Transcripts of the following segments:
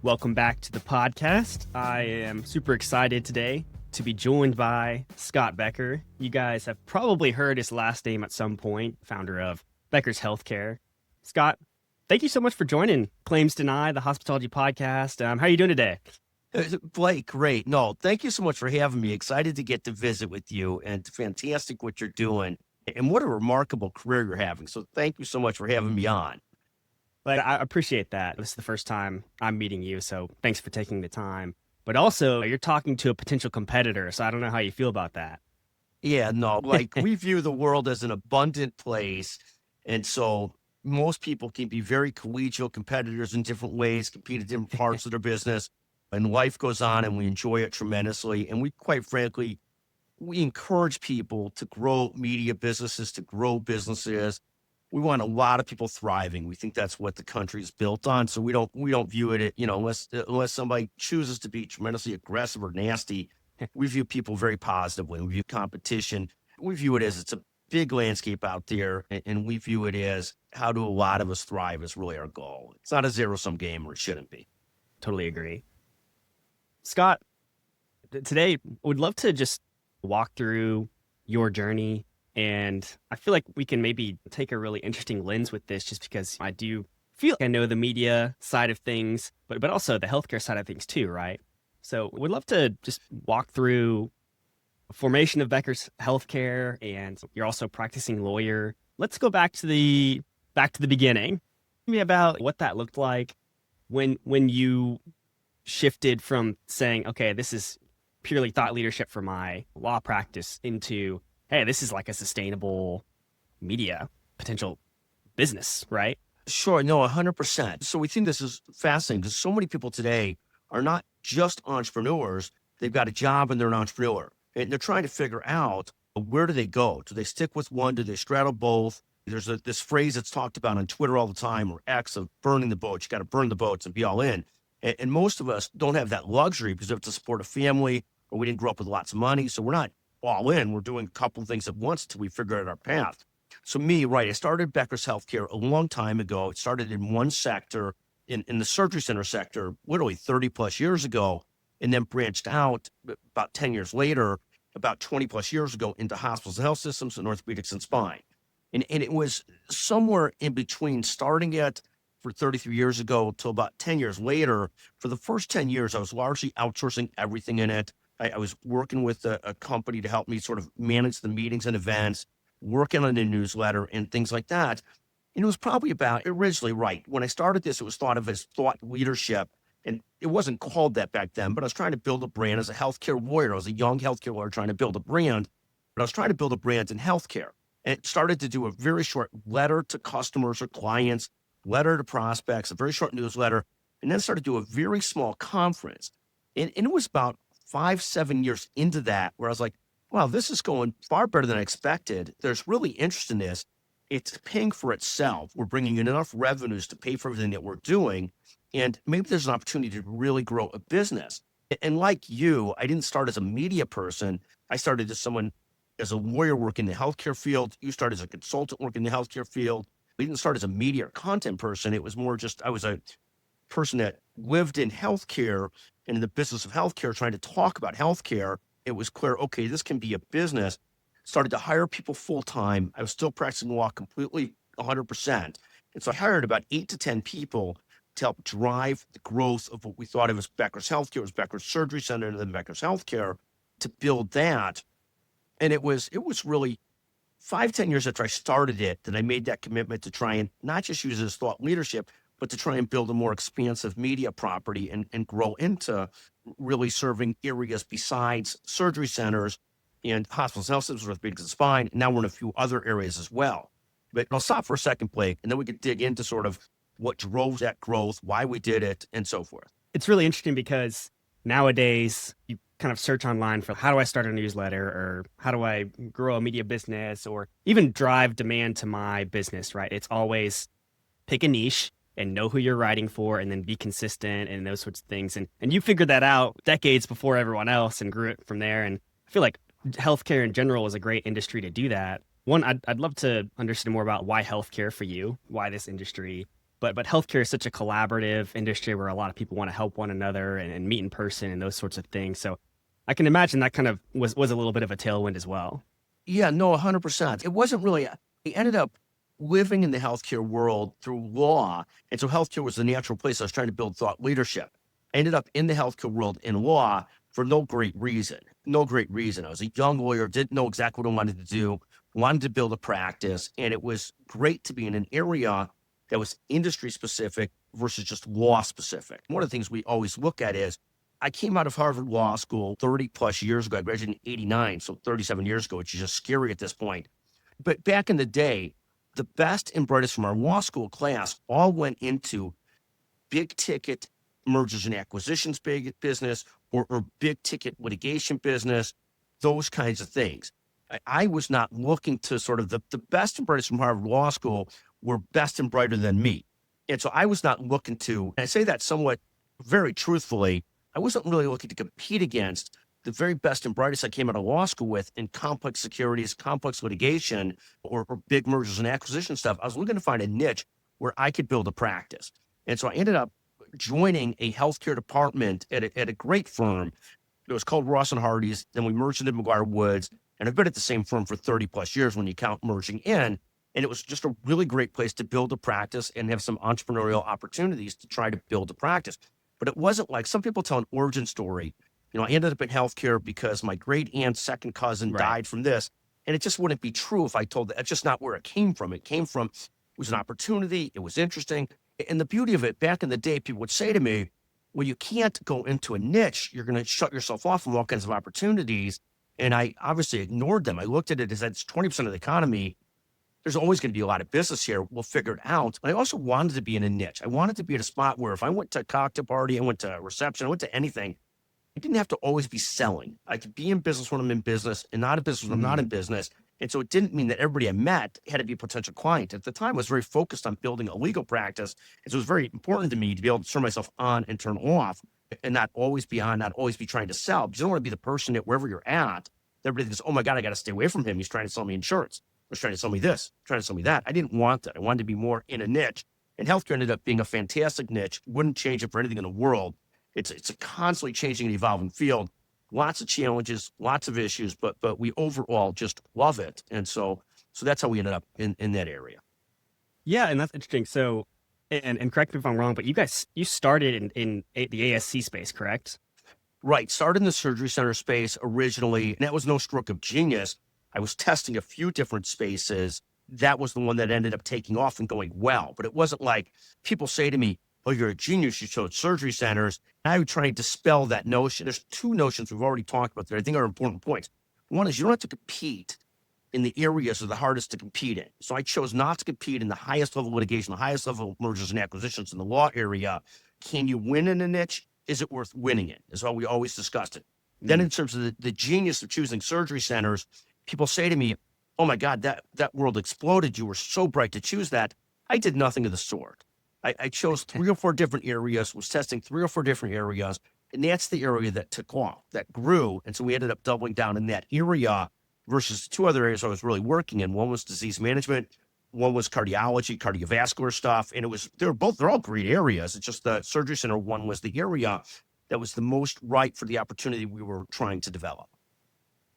Welcome back to the podcast. I am super excited today to be joined by Scott Becker. You guys have probably heard his last name at some point, founder of Becker's Healthcare. Scott, thank you so much for joining Claims Deny, the Hospitalogy podcast. How are you doing today? Blake, great. No, thank you so much for having me. Excited to get to visit with you, and fantastic what you're doing, and what a remarkable career you're having. So thank you so much for having me on. But I appreciate that. This is the first time I'm meeting you, so thanks for taking the time. But also, you're talking to a potential competitor, so I don't know how you feel about that. Yeah, no, like we view the world as an abundant place, and so most people can be very collegial competitors in different ways, compete in different parts of their business, and life goes on, and we enjoy it tremendously. And we, quite frankly, we encourage people to grow media businesses, to grow businesses. We want a lot of people thriving. We think that's what the country is built on. So we don't view it, unless somebody chooses to be tremendously aggressive or nasty. We view people very positively. We view competition. We view it as it's a big landscape out there, and we view it as how do a lot of us thrive is really our goal. It's not a zero-sum game, or it shouldn't be. Totally agree. Scott, today would love to just walk through your journey. And I feel like we can maybe take a really interesting lens with this just because I do feel like I know the media side of things, but also the healthcare side of things too, right? So we'd love to just walk through formation of Becker's Healthcare, and you're also a practicing lawyer. Let's go back to the beginning. Tell me about what that looked like when you shifted from saying, okay, this is purely thought leadership for my law practice into, hey, this is like a sustainable media potential business, right? Sure. No, 100%. So we think this is fascinating because so many people today are not just entrepreneurs. They've got a job and they're an entrepreneur, and they're trying to figure out where do they go? Do they stick with one? Do they straddle both? There's this phrase that's talked about on Twitter all the time, or X, of burning the boats. You got to burn the boats and be all in. And most of us don't have that luxury because we have to support a family, or we didn't grow up with lots of money. So we're not all in. We're doing a couple of things at once until we figure out our path. So I started Becker's Healthcare a long time ago. It started in one sector, in the surgery center sector, literally 30 plus years ago, and then branched out about 10 years later, about 20 plus years ago, into hospitals and health systems and orthopedics and spine. And it was somewhere in between starting it for 33 years ago till about 10 years later. For the first 10 years, I was largely outsourcing everything in it. I was working with a company to help me sort of manage the meetings and events, working on a newsletter and things like that. And it was probably about originally, right, when I started this, it was thought of as thought leadership. And it wasn't called that back then, but I was trying to build a brand as a healthcare lawyer. I was a young healthcare lawyer trying to build a brand, but I was trying to build a brand in healthcare. And it started to do a very short letter to customers or clients, letter to prospects, a very short newsletter, and then started to do a very small conference. And it was about 5-7 years into that where I was like, wow, this is going far better than I expected. There's really interest in this. It's paying for itself. We're bringing in enough revenues to pay for everything that we're doing. And maybe there's an opportunity to really grow a business. And like you, I didn't start as a media person. I started as a lawyer working in the healthcare field. You started as a consultant working in the healthcare field. We didn't start as a media or content person. It was more just, I was a person that lived in healthcare and in the business of healthcare, trying to talk about healthcare. It was clear, okay, this can be a business. Started to hire people full time. I was still practicing law completely 100%. And so I hired about 8 to 10 people to help drive the growth of what we thought of as Becker's Healthcare. It was Becker's Surgery Center and then Becker's Healthcare, to build that. And it was really 5-10 years after I started it that I made that commitment to try and not just use it as thought leadership, but to try and build a more expansive media property and grow into really serving areas besides surgery centers and hospitals, health systems, orthopedics, and spine. And now we're in a few other areas as well. But I'll stop for a second, Blake, and then we could dig into sort of what drove that growth, why we did it, and so forth. It's really interesting because nowadays you kind of search online for how do I start a newsletter, or how do I grow a media business, or even drive demand to my business, right? It's always pick a niche and know who you're writing for, and then be consistent and those sorts of things. And you figured that out decades before everyone else and grew it from there. And I feel like healthcare in general is a great industry to do that. One, I'd love to understand more about why healthcare for you, why this industry, but healthcare is such a collaborative industry where a lot of people want to help one another and meet in person and those sorts of things. So I can imagine that kind of was a little bit of a tailwind as well. Yeah, no, 100%. It wasn't really, I ended up living in the healthcare world through law. And so healthcare was the natural place I was trying to build thought leadership. I ended up in the healthcare world in law for no great reason. No great reason. I was a young lawyer, didn't know exactly what I wanted to do, wanted to build a practice. And it was great to be in an area that was industry specific versus just law specific. One of the things we always look at is I came out of Harvard Law School 30 plus years ago. I graduated in 89, so 37 years ago, which is just scary at this point. But back in the day, the best and brightest from our law school class all went into big ticket mergers and acquisitions business or big ticket litigation business, those kinds of things. I was not looking to sort of the best and brightest from Harvard Law School were best and brighter than me. And so I was not looking to, and I say that somewhat very truthfully, I wasn't really looking to compete against the very best and brightest I came out of law school with in complex securities, complex litigation, or big mergers and acquisition stuff. I was looking to find a niche where I could build a practice. And so I ended up joining a healthcare department at a great firm. It was called Ross and Hardy's. Then we merged into McGuireWoods. And I've been at the same firm for 30 plus years when you count merging in. And it was just a really great place to build a practice and have some entrepreneurial opportunities to try to build a practice. But it wasn't like some people tell an origin story. You know, I ended up in healthcare because my great aunt's second cousin Right. died from this. And it just wouldn't be true if I told that. That's just not where it came from. It came from, it was an opportunity. It was interesting. And the beauty of it, back in the day, people would say to me, well, you can't go into a niche. You're going to shut yourself off from all kinds of opportunities. And I obviously ignored them. I looked at it as it's 20% of the economy. There's always going to be a lot of business here. We'll figure it out. I also wanted to be in a niche. I wanted to be at a spot where if I went to a cocktail party, I went to a reception, I went to anything, I didn't have to always be selling. I could be in business when I'm in business and not in business when I'm not in business. And so it didn't mean that everybody I met had to be a potential client. At the time, I was very focused on building a legal practice. And so it was very important to me to be able to turn myself on and turn off and not always be on, not always be trying to sell. Because you don't want to be the person that wherever you're at, everybody thinks, oh my God, I got to stay away from him. He's trying to sell me insurance. He's trying to sell me this, trying to sell me that. I didn't want that. I wanted to be more in a niche. And healthcare ended up being a fantastic niche. Wouldn't change it for anything in the world. It's a constantly changing and evolving field. Lots of challenges, lots of issues, but we overall just love it. And so that's how we ended up in that area. Yeah, and that's interesting. So, and correct me if I'm wrong, but you started in the ASC space, correct? Right. Started in the surgery center space originally, and that was no stroke of genius. I was testing a few different spaces. That was the one that ended up taking off and going well. But it wasn't like people say to me, oh, you're a genius, you chose surgery centers. And I would try and dispel that notion. There's two notions we've already talked about that I think are important points. One is you don't have to compete in the areas that are the hardest to compete in. So I chose not to compete in the highest level litigation, the highest level mergers and acquisitions in the law area. Can you win in a niche? Is it worth winning in? Is how we always discussed it. Then in terms of the genius of choosing surgery centers, people say to me, oh my God, that world exploded. You were so bright to choose that. I did nothing of the sort. I chose 3 or 4 different areas, was testing 3 or 4 different areas, and that's the area that took off, that grew. And so we ended up doubling down in that area versus 2 other areas I was really working in. One was disease management, one was cardiology, cardiovascular stuff. And they're all great areas. It's just the surgery center one was the area that was the most right for the opportunity we were trying to develop.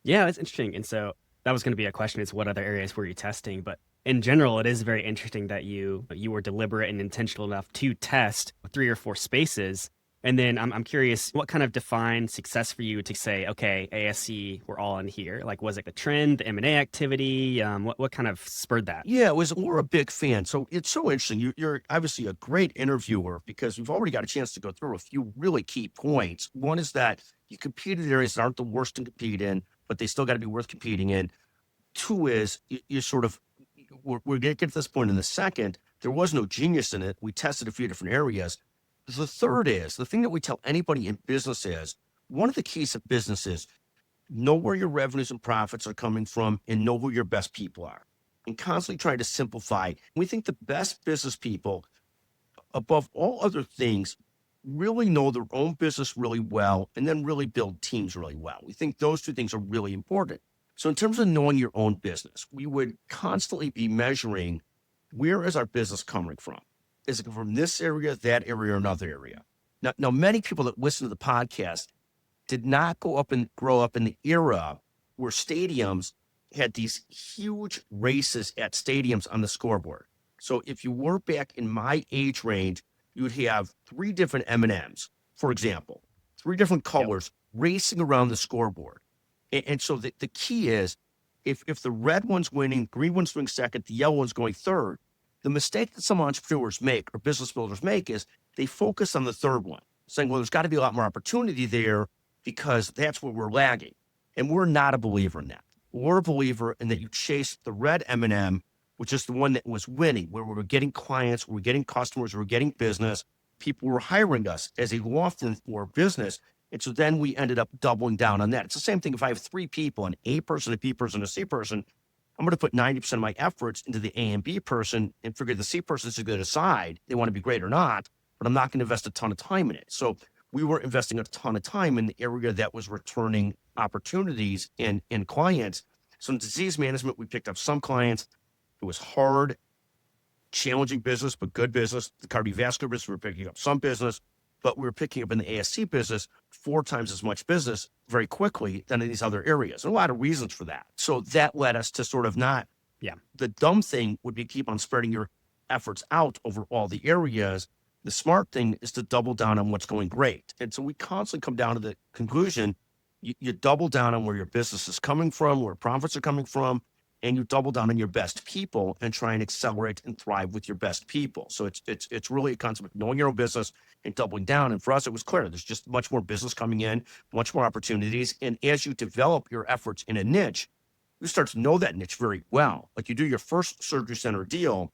Yeah, that's interesting. And so that was going to be a question: is what other areas were you testing? But in general, it is very interesting that you were deliberate and intentional enough to test 3 or 4 spaces. And then I'm curious, what kind of defined success for you to say, okay, ASC, we're all in here? Like, was it the trend, the M&A activity? What kind of spurred that? Yeah, we're a big fan. So it's so interesting. You're obviously a great interviewer because we've already got a chance to go through a few really key points. One is that you compete in areas that aren't the worst to compete in, but they still got to be worth competing in. 2 is you sort of, we're going to get to this point in a second. There was no genius in it. We tested a few different areas. The third is the thing that we tell anybody in business is one of the keys of business is know where your revenues and profits are coming from and know who your best people are and constantly trying to simplify. We think the best business people, above all other things, really know their own business really well and then really build teams really well. We think those 2 things are really important. So in terms of knowing your own business, we would constantly be measuring where is our business coming from? Is it from this area, that area, or another area? Now, many people that listen to the podcast did not grow up in the era where stadiums had these huge races at stadiums on the scoreboard. So if you were back in my age range, you would have three different M&Ms, for example, three different Yep. colors racing around the scoreboard. And so the key is if the red one's winning, green one's doing second, the yellow one's going third, the mistake that some entrepreneurs make or business builders make is they focus on the third one, saying, well, there's got to be a lot more opportunity there because that's where we're lagging. And we're not a believer in that. We're a believer in that you chase the red M&M, which is the one that was winning, where we were getting clients, we were getting customers, we were getting business. People were hiring us as a law firm for business. And so then we ended up doubling down on that. It's the same thing if I have three people, an A person, a B person, a C person, I'm going to put 90% of my efforts into the A and B person and figure the C person is going to decide they want to be great or not, but I'm not going to invest a ton of time in it. So we were investing a ton of time in the area that was returning opportunities and clients. So in disease management, we picked up some clients. It was hard, challenging business, but good business. The cardiovascular business, we were picking up some business, but we were picking up in the ASC business 4 times as much business very quickly than in these other areas. There are a lot of reasons for that. So that led us to sort of not, the dumb thing would be keep on spreading your efforts out over all the areas. The smart thing is to double down on what's going great. And so we constantly come down to the conclusion, you double down on where your business is coming from, where profits are coming from, and you double down on your best people and try and accelerate and thrive with your best people. So it's really a concept of knowing your own business and doubling down. And for us, it was clear. There's just much more business coming in, much more opportunities. And as you develop your efforts in a niche, you start to know that niche very well. Like you do your first surgery center deal,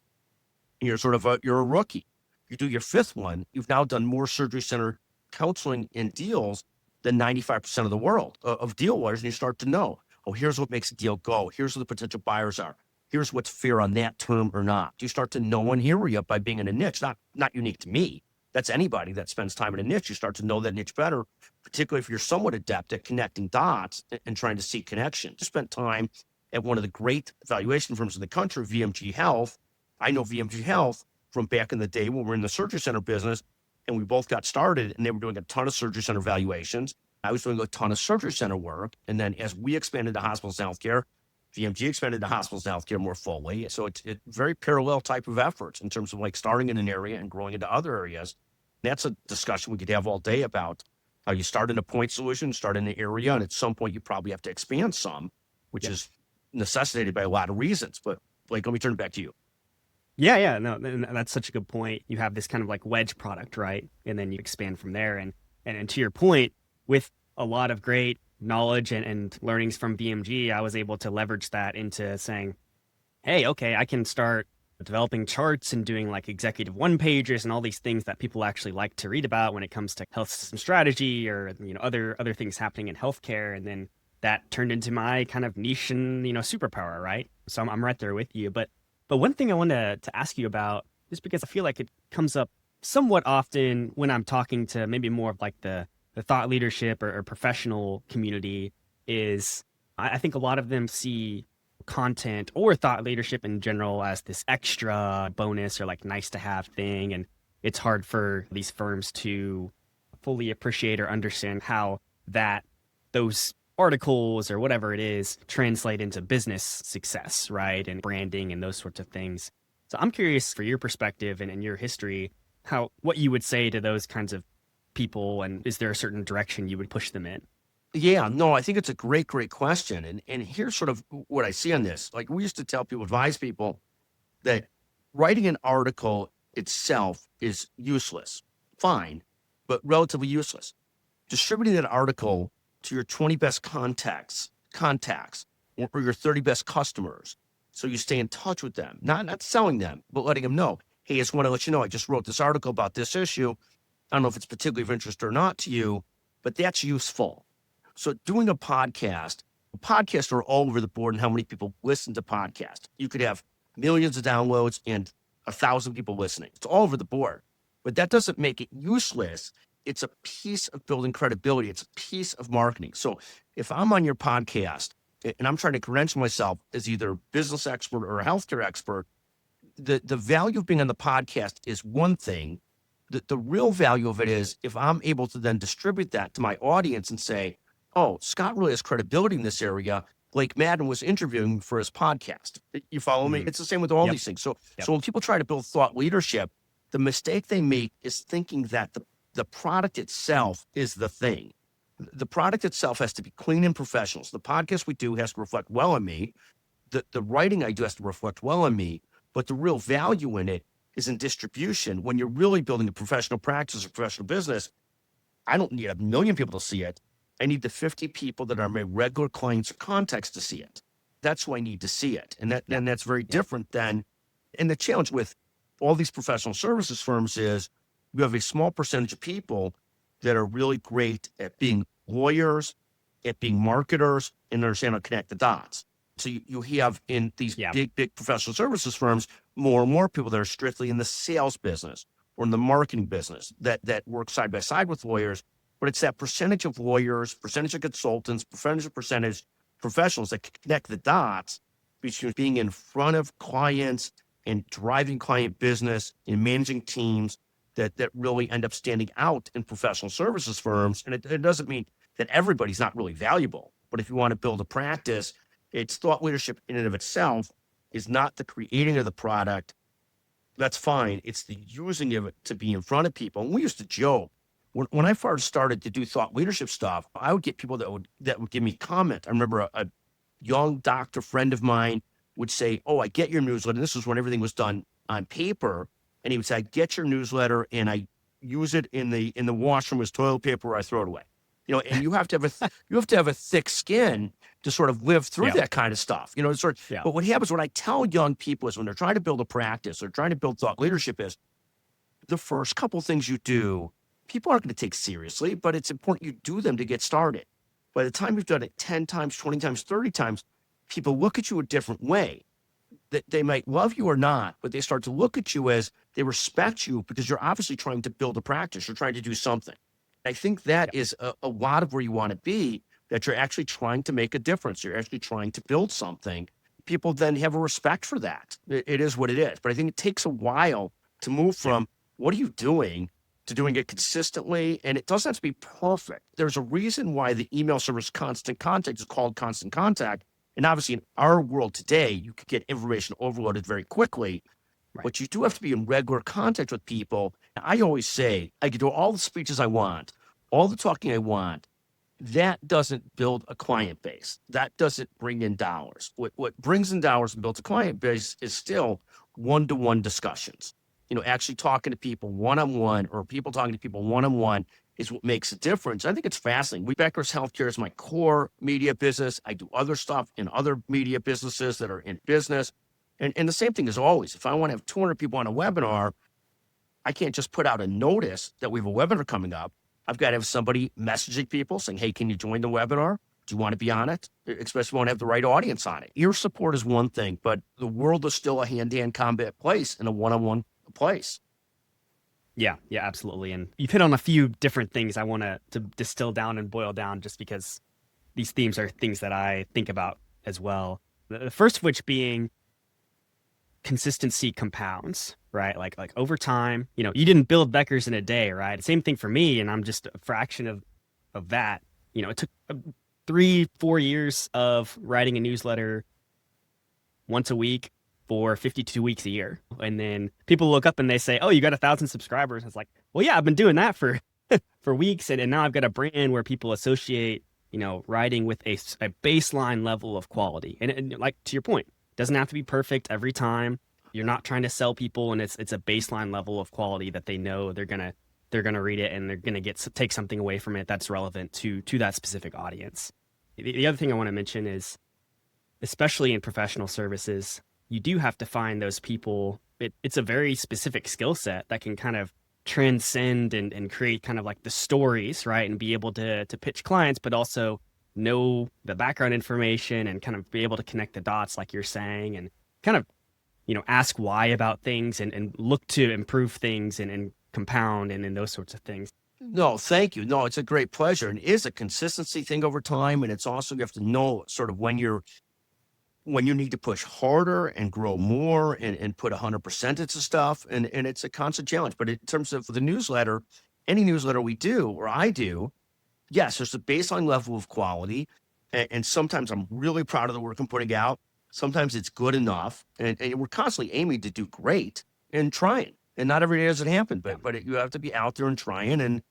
and you're a rookie. You do your fifth one, you've now done more surgery center counseling and deals than 95% of the world of deal lawyers. And you start to know, oh, here's what makes a deal go. Here's who the potential buyers are. Here's what's fair on that term or not. You start to know an area by being in a niche, not unique to me. That's anybody that spends time in a niche. You start to know that niche better, particularly if you're somewhat adept at connecting dots and trying to see connection. Just spent time at one of the great valuation firms in the country, VMG Health. I know VMG Health from back in the day when we were in the surgery center business, and we both got started, and they were doing a ton of surgery center valuations. I was doing a ton of surgery center work. And then as we expanded to hospitals and healthcare, VMG expanded to hospitals and healthcare more fully. So it's very parallel type of efforts in terms of like starting in an area and growing into other areas. And that's a discussion we could have all day about how you start in a point solution, start in an area, and at some point you probably have to expand some, which is necessitated by a lot of reasons. But Blake, let me turn it back to you. Yeah, no, and that's such a good point. You have this kind of like wedge product, right? And then you expand from there. And to your point, with a lot of great knowledge and learnings from BMG, I was able to leverage that into saying, hey, okay, I can start developing charts and doing like executive one pagers and all these things that people actually like to read about when it comes to health system strategy or other things happening in healthcare. And then that turned into my kind of niche and superpower, right? So I'm right there with you. But one thing I wanted to ask you about, just because I feel like it comes up somewhat often when I'm talking to maybe more of like the thought leadership or professional community, is I think a lot of them see content or thought leadership in general as this extra bonus or like nice to have thing. And it's hard for these firms to fully appreciate or understand how those articles or whatever it is translate into business success, right? And branding and those sorts of things. So I'm curious for your perspective and your history, what you would say to those kinds of people, and is there a certain direction you would push them in? Yeah, no, I think it's a great question. And here's sort of what I see on this. Like we used to tell people, advise people that writing an article itself is useless, fine, but relatively useless. Distributing that article to your 20 best contacts or your 30 best customers, so you stay in touch with them, not selling them, but letting them know, hey, I just want to let you know, I just wrote this article about this issue. I don't know if it's particularly of interest or not to you, but that's useful. So doing podcasts are all over the board and how many people listen to podcasts. You could have millions of downloads and 1,000 people listening. It's all over the board, but that doesn't make it useless. It's a piece of building credibility. It's a piece of marketing. So if I'm on your podcast and I'm trying to credential myself as either a business expert or a healthcare expert, the value of being on the podcast is one thing. The real value of it is if I'm able to then distribute that to my audience and say, oh, Scott really has credibility in this area. Like Madden was interviewing for his podcast. You follow me? It's the same with all these things. So when people try to build thought leadership, the mistake they make is thinking that the product itself is the thing. The product itself has to be clean and professional. So the podcast we do has to reflect well on me. The writing I do has to reflect well on me. But the real value in it is in distribution. When you're really building a professional practice or professional business, I don't need 1 million people to see it. I need the 50 people that are my regular clients or contacts to see it. That's who I need to see it. And that's very different than, and the challenge with all these professional services firms is you have a small percentage of people that are really great at being lawyers, at being marketers, and understand how to connect the dots. So you have in these big professional services firms, more and more people that are strictly in the sales business or in the marketing business that work side by side with lawyers. But it's that percentage of lawyers, percentage of consultants, percentage professionals that connect the dots between being in front of clients and driving client business and managing teams that really end up standing out in professional services firms. And it doesn't mean that everybody's not really valuable. But if you want to build a practice, it's thought leadership in and of itself is not the creating of the product. That's fine. It's the using of it to be in front of people. And we used to joke. When I first started to do thought leadership stuff, I would get people that would give me comment. I remember a young doctor friend of mine would say, oh, I get your newsletter. And this was when everything was done on paper. And he would say, I get your newsletter and I use it in the washroom as toilet paper or I throw it away. And you have to have a thick skin to sort of live through that kind of stuff. But what happens when I tell young people is when they're trying to build a practice or trying to build thought leadership is the first couple of things you do, people aren't going to take seriously, but it's important you do them to get started. By the time you've done it 10 times, 20 times, 30 times, people look at you a different way. They might love you or not, but they start to look at you as they respect you because you're obviously trying to build a practice. You're trying to do something. I think that is a lot of where you want to be, that you're actually trying to make a difference. You're actually trying to build something. People then have a respect for that. It is what it is. But I think it takes a while to move from what are you doing to doing it consistently. And it doesn't have to be perfect. There's a reason why the email service Constant Contact is called Constant Contact. And obviously in our world today, you could get information overloaded very quickly. But you do have to be in regular contact with people. I always say, I can do all the speeches I want, all the talking I want. That doesn't build a client base. That doesn't bring in dollars. What brings in dollars and builds a client base is still one-to-one discussions. Actually talking to people one-on-one or people talking to people one-on-one is what makes a difference. I think it's fascinating. Becker's Healthcare is my core media business. I do other stuff in other media businesses that are in business. And the same thing as always, if I want to have 200 people on a webinar, I can't just put out a notice that we have a webinar coming up. I've got to have somebody messaging people saying, hey, can you join the webinar? Do you want to be on it? Especially if you want to have the right audience on it. Ear support is one thing, but the world is still a hand-to-hand combat place and a one-on-one place. Yeah, absolutely. And you've hit on a few different things I want to distill down and boil down just because these themes are things that I think about as well. The first of which being consistency compounds, right? Like over time, you didn't build Becker's in a day, right? Same thing for me. And I'm just a fraction of that. It took 3-4 years of writing a newsletter once a week for 52 weeks a year. And then people look up and they say, oh, you got 1,000 subscribers. It's like, well, yeah, I've been doing that for weeks. And now I've got a brand where people associate, writing with a baseline level of quality. And like, to your point, doesn't have to be perfect every time. You're not trying to sell people, and it's a baseline level of quality that they know they're gonna read it and they're gonna take something away from it that's relevant to that specific audience. The other thing I want to mention is, especially in professional services, you do have to find those people. It's a very specific skill set that can kind of transcend and create kind of like the stories, right? And be able to pitch clients, but also know the background information and kind of be able to connect the dots like you're saying, and kind of, ask why about things and look to improve things and compound and those sorts of things. No, thank you. No, it's a great pleasure. And it is a consistency thing over time. And it's also, you have to know sort of when you're when you need to push harder and grow more and put 100% into stuff. And it's a constant challenge. But in terms of the newsletter, any newsletter we do or I do, yes, there's a baseline level of quality. And sometimes I'm really proud of the work I'm putting out. Sometimes it's good enough. And we're constantly aiming to do great and trying. And not every day does it happen, Yeah. but you have to be out there and trying and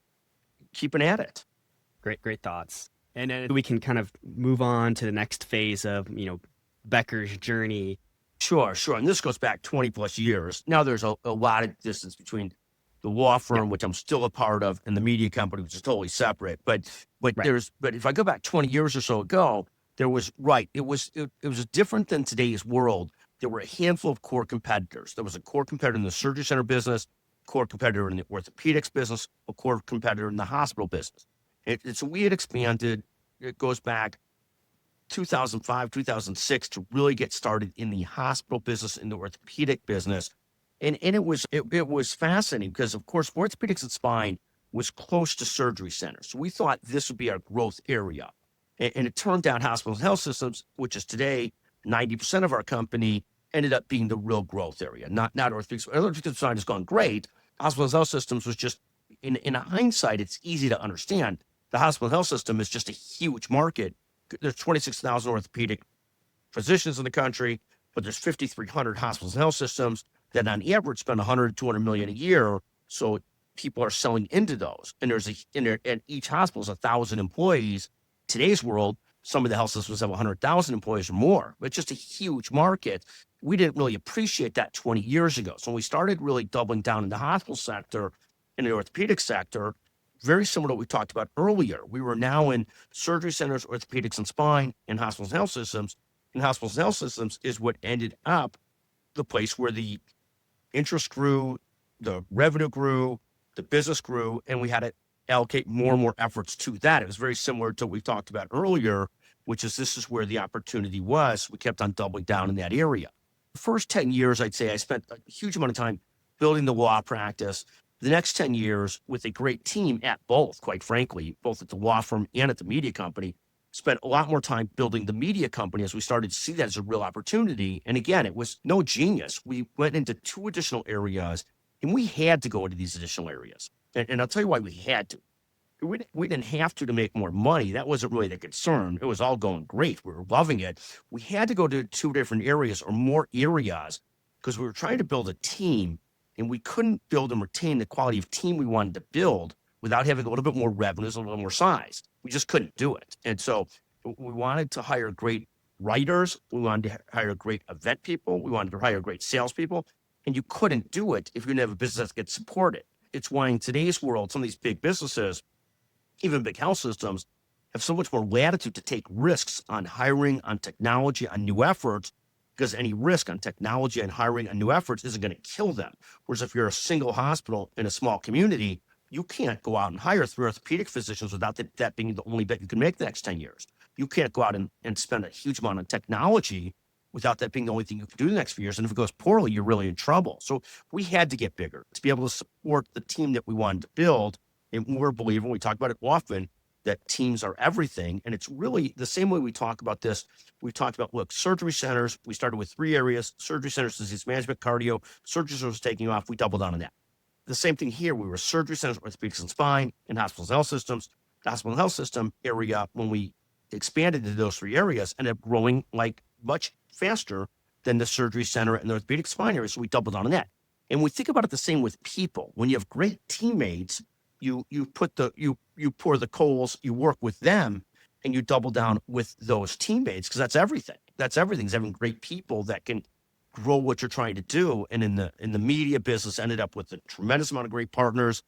keeping at it. Great thoughts. And then we can kind of move on to the next phase of, Becker's journey. Sure, sure. And this goes back 20 plus years. Now there's a lot of distance between the law firm, which I'm still a part of, and the media company, which is totally separate. But Right. but if I go back 20 years or so ago, there was it was different than today's world. There were a handful of core competitors. There was a core competitor in the surgery center business, core competitor in the orthopedics business, a core competitor in the hospital business. So we had expanded. It goes back 2005, 2006 to really get started in the hospital business, in the orthopedic business. And it was fascinating because, of course, orthopedics and spine was close to surgery centers. So we thought this would be our growth area. And it turned out hospitals and health systems, which is today 90% of our company, ended up being the real growth area, not orthopedics. Orthopedics and spine has gone great. Hospitals and health systems was just, in hindsight, it's easy to understand. The hospital and health system is just a huge market. There's 26,000 orthopedic physicians in the country, but there's 5,300 hospitals and health systems that on average spend 100, 200 million a year. So people are selling into those. And and each hospital is 1,000 employees. Today's world, some of the health systems have 100,000 employees or more, but it's just a huge market. We didn't really appreciate that 20 years ago. So when we started really doubling down in the hospital sector, in the orthopedic sector, very similar to what we talked about earlier. We were now in surgery centers, orthopedics and spine, and hospitals and health systems. And hospitals and health systems is what ended up the place where the interest grew, the revenue grew, the business grew, and we had to allocate more and more efforts to that. It was very similar to what we talked about earlier, which is this is where the opportunity was. We kept on doubling down in that area. The first 10 years, I'd say I spent a huge amount of time building the law practice. The next 10 years with a great team at both, quite frankly, both at the law firm and at the media company, spent a lot more time building the media company as we started to see that as a real opportunity. And again, it was no genius. We went into 2 additional areas and we had to go into these additional areas. And I'll tell you why we had to. We didn't have to make more money. That wasn't really the concern. It was all going great. We were loving it. We had to go to 2 different areas or more areas because we were trying to build a team and we couldn't build and retain the quality of team we wanted to build without having a little bit more revenues, a little more size. We just couldn't do it. And so we wanted to hire great writers. We wanted to hire great event people. We wanted to hire great salespeople. And you couldn't do it if you didn't have a business that gets supported. It's why in today's world, some of these big businesses, even big health systems, have so much more latitude to take risks on hiring, on technology, on new efforts, because any risk on technology and hiring and new efforts isn't going to kill them. Whereas if you're a single hospital in a small community, you can't go out and hire 3 orthopedic physicians without that being the only bet you can make the next 10 years. You can't go out and spend a huge amount on technology without that being the only thing you can do the next few years. And if it goes poorly, you're really in trouble. So we had to get bigger to be able to support the team that we wanted to build. And we're believing, we talk about it often, that teams are everything. And it's really the same way we talk about this. We talked about, look, surgery centers, we started with 3 areas: surgery centers, disease management, cardio. Surgery centers was taking off. We doubled down on that. The same thing here. We were surgery centers, orthopedics and spine, and hospitals and health systems. The hospital and health system area, when we expanded into those 3 areas, ended up growing like much faster than the surgery center and the orthopedic spine area. So we doubled down on that. And we think about it the same with people. When you have great teammates, you pour the coals, you work with them, and you double down with those teammates, because that's everything. That's everything, is having great people that can grow what you're trying to do. And in the media business, ended up with a tremendous amount of great partners,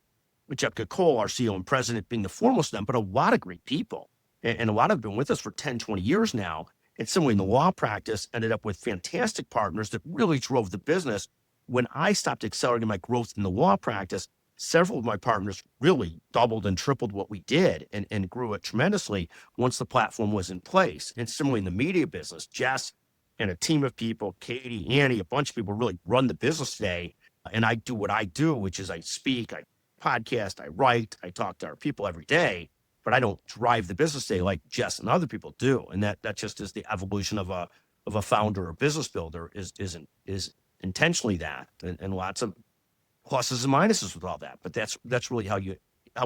with Jeff Cole, our CEO and president, being the foremost of them, but a lot of great people. And a lot have been with us for 10, 20 years now. And similarly in the law practice, ended up with fantastic partners that really drove the business. When I stopped accelerating my growth in the law practice, several of my partners really doubled and tripled what we did and grew it tremendously once the platform was in place. And similarly in the media business, Jess and a team of people, Katie, Annie, a bunch of people really run the business today. And I do what I do, which is I speak, I podcast, I write, I talk to our people every day, but I don't drive the business today like Jess and other people do. And that just is the evolution of a of a founder or business builder is intentionally that, and lots of pluses and minuses with all that. But that's really how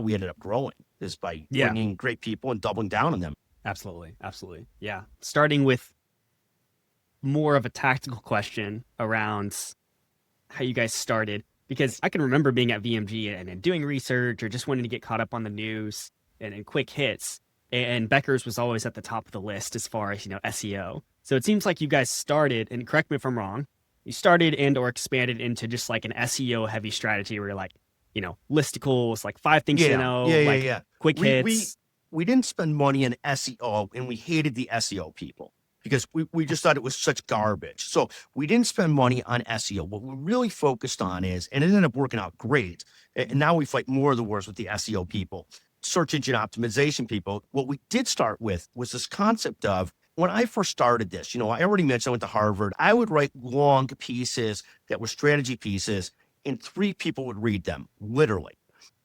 we ended up growing, is by Yeah, bringing great people and doubling down on them. absolutely. Absolutely. Yeah. Starting with more of a tactical question around how you guys started, because I can remember being at VMG and doing research or just wanting to get caught up on the news and quick hits. And Becker's was always at the top of the list as far as, SEO. So it seems like you guys started, and correct me if I'm wrong, you started and or expanded into just like an SEO heavy strategy where you're like, listicles, like 5 things to Yeah, know, yeah, yeah, like yeah. quick We we hits. we didn't spend money on SEO, and we hated the SEO people because we just thought it was such garbage. So we didn't spend money on SEO. What we really focused on is, and it ended up working out great. And now we fight more of the wars with the SEO people, search engine optimization people. What we did start with was this concept of, when I first started this, I already mentioned I went to Harvard. I would write long pieces that were strategy pieces, and 3 people would read them, literally.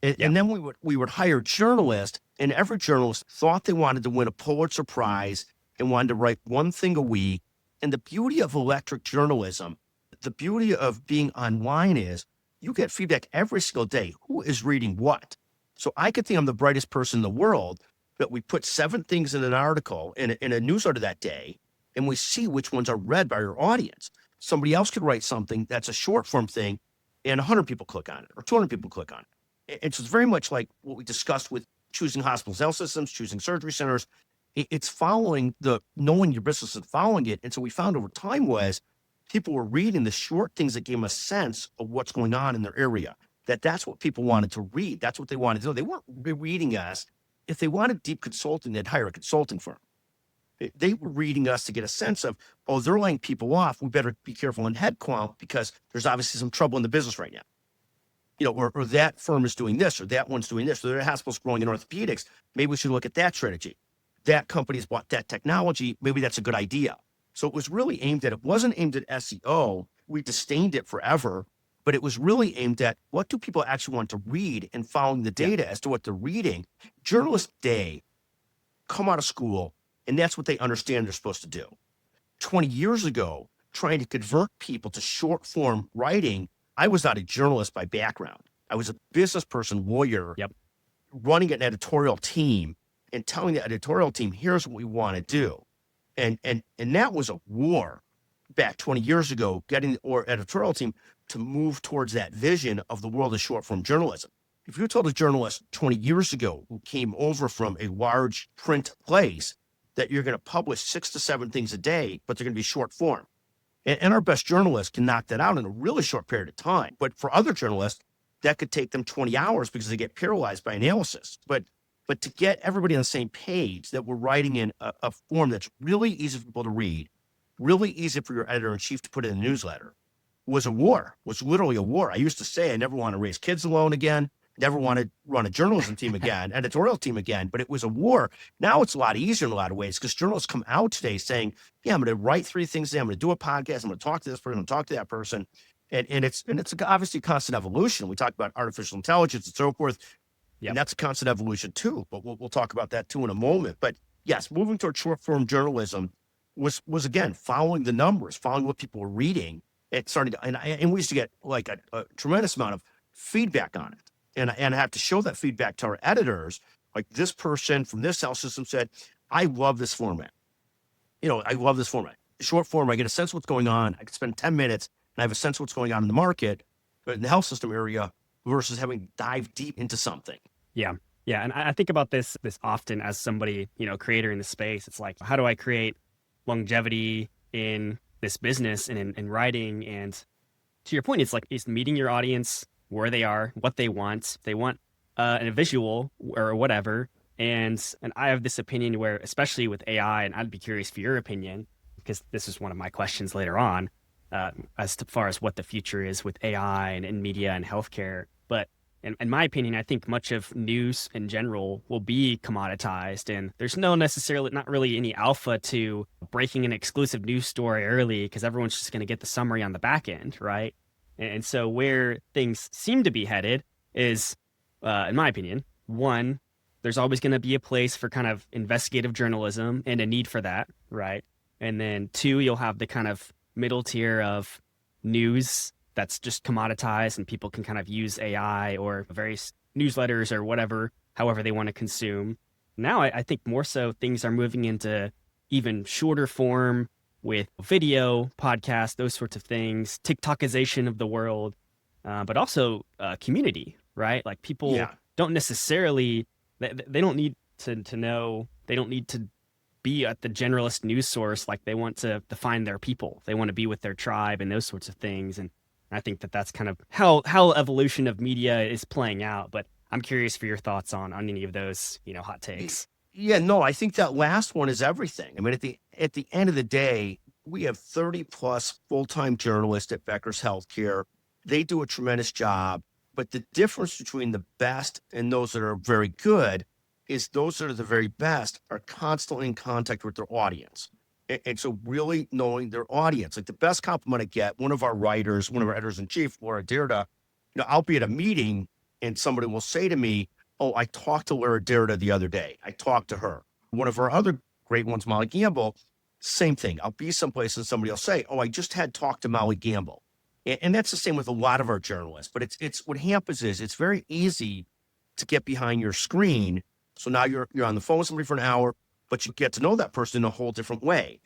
And, Yeah. and then we would hire journalists, and every journalist thought they wanted to win a Pulitzer Prize and wanted to write one thing a week. And the beauty of electric journalism, the beauty of being online is you get feedback every single day. Who is reading what? So I could think I'm the brightest person in the world, but we put 7 things in an article in a newsletter that day, and we see which ones are read by our audience. Somebody else could write something that's a short form thing, and 100 people click on it, or 200 people click on it. It's very much like what we discussed with choosing hospitals, health systems, choosing surgery centers. It's following knowing your business and following it. And so we found over time was people were reading the short things that gave them a sense of what's going on in their area. That's what people wanted to read. That's what they wanted to know. They weren't reading us. If they wanted deep consulting, they'd hire a consulting firm. They were reading us to get a sense of, oh, they're laying people off. We better be careful in headcount because there's obviously some trouble in the business right now. Or that firm is doing this, or that one's doing this, or their hospital's growing in orthopedics. Maybe we should look at that strategy. That company's bought that technology. Maybe that's a good idea. So it was really aimed at, it wasn't aimed at SEO. We disdained it forever, but it was really aimed at what do people actually want to read, and following the Yeah. data as to what they're reading. Journalists today come out of school, and that's what they understand they're supposed to do. 20 years ago, trying to convert people to short form writing, I was not a journalist by background. I was a business person, lawyer, Yep. running an editorial team and telling the editorial team, here's what we want to do. And that was a war back 20 years ago, getting our editorial team to move towards that vision of the world of short form journalism. If you told a journalist 20 years ago who came over from a large print place that you're going to publish 6 to 7 things a day, but they're going to be short form. And our best journalists can knock that out in a really short period of time. But for other journalists, that could take them 20 hours because they get paralyzed by analysis. But to get everybody on the same page, that we're writing in a form that's really easy for people to read, really easy for your editor-in-chief to put in a newsletter, was a war, was literally a war. I used to say I never want to raise kids alone again, never want to run a journalism team again, editorial team again, but it was a war. Now it's a lot easier in a lot of ways because journalists come out today saying, yeah, I'm going to write 3 things today. I'm going to do a podcast. I'm going to talk to this person, I'm going to talk to that person. And it's obviously a constant evolution. We talk about artificial intelligence and so forth, Yep. and that's a constant evolution too. But we'll talk about that too in a moment. But yes, moving toward short form journalism was again following the numbers, following what people were reading. It started, and we used to get like a tremendous amount of feedback on it. And I have to show that feedback to our editors. Like, this person from this health system said, I love this format. I love this format. Short form, I get a sense of what's going on. I can spend 10 minutes and I have a sense of what's going on in the market, but in the health system area, versus having to dive deep into something. Yeah. Yeah. And I think about this often as somebody, creator in the space. It's like, how do I create longevity in this business and in writing? And to your point, it's meeting your audience where they are, what they want. They want a visual or whatever. And I have this opinion where, especially with AI, and I'd be curious for your opinion, because this is one of my questions later on, as far as what the future is with AI and in media and healthcare. But in my opinion, I think much of news in general will be commoditized, and there's not really any alpha to breaking an exclusive news story early because everyone's just going to get the summary on the back end, right? And so where things seem to be headed is, in my opinion, one, there's always going to be a place for kind of investigative journalism and a need for that, right? And then two, you'll have the kind of middle tier of news that's just commoditized and people can kind of use AI or various newsletters or whatever, however they want to consume. Now, I think more so things are moving into even shorter form with video, podcast, those sorts of things, TikTokization of the world, but also community, right? Like people Yeah. don't necessarily, they don't need to know, they don't need to be at the generalist news source. Like they want to find their people. They want to be with their tribe and those sorts of things. And I think that that's kind of how evolution of media is playing out. But I'm curious for your thoughts on any of those, hot takes. Yeah, no, I think that last one is everything. I mean, at the end of the day, we have 30 plus full-time journalists at Becker's Healthcare. They do a tremendous job, but the difference between the best and those that are very good is those that are the very best are constantly in contact with their audience. And so really knowing their audience, like the best compliment I get, one of our editors in chief, Laura Dyrda, I'll be at a meeting and somebody will say to me, "Oh, I talked to Laura Dyrda the other day. I talked to her." One of our other great ones, Molly Gamble, same thing. I'll be someplace and somebody will say, "Oh, I just had talked to Molly Gamble." And that's the same with a lot of our journalists. But it's what happens is it's very easy to get behind your screen. So now you're on the phone with somebody for an hour, but you get to know that person in a whole different way.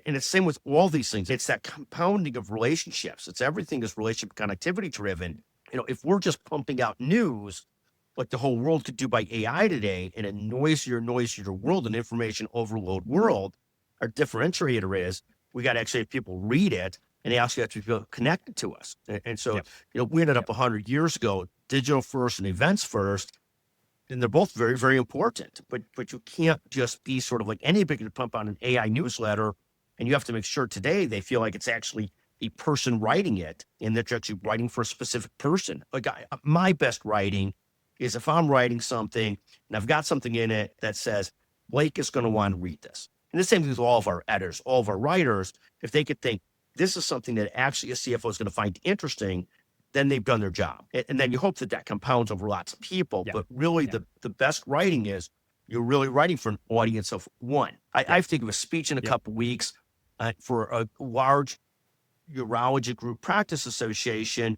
And it's the same with all these things. It's that compounding of relationships. It's everything is relationship connectivity driven. If we're just pumping out news, like the whole world could do by AI today in a noisier world, an information overload world, our differentiator is we got to actually have people read it and they actually have to feel connected to us. And so, Yep. We ended up Yep. 100 years ago, digital first and events first, and they're both very, very important. But you can't just be sort of like anybody to pump out an AI newsletter, and you have to make sure today they feel like it's actually a person writing it, and that you're actually writing for a specific person. Like my best writing is if I'm writing something and I've got something in it that says Blake is going to want to read this. And the same thing with all of our editors, all of our writers. If they could think this is something that actually a CFO is going to find interesting, then they've done their job. And then you hope that compounds over lots of people. Yeah. But really, Yeah. the best writing is you're really writing for an audience of one. Yeah. I think of a speech in a Yep. couple weeks for a large urology group practice association.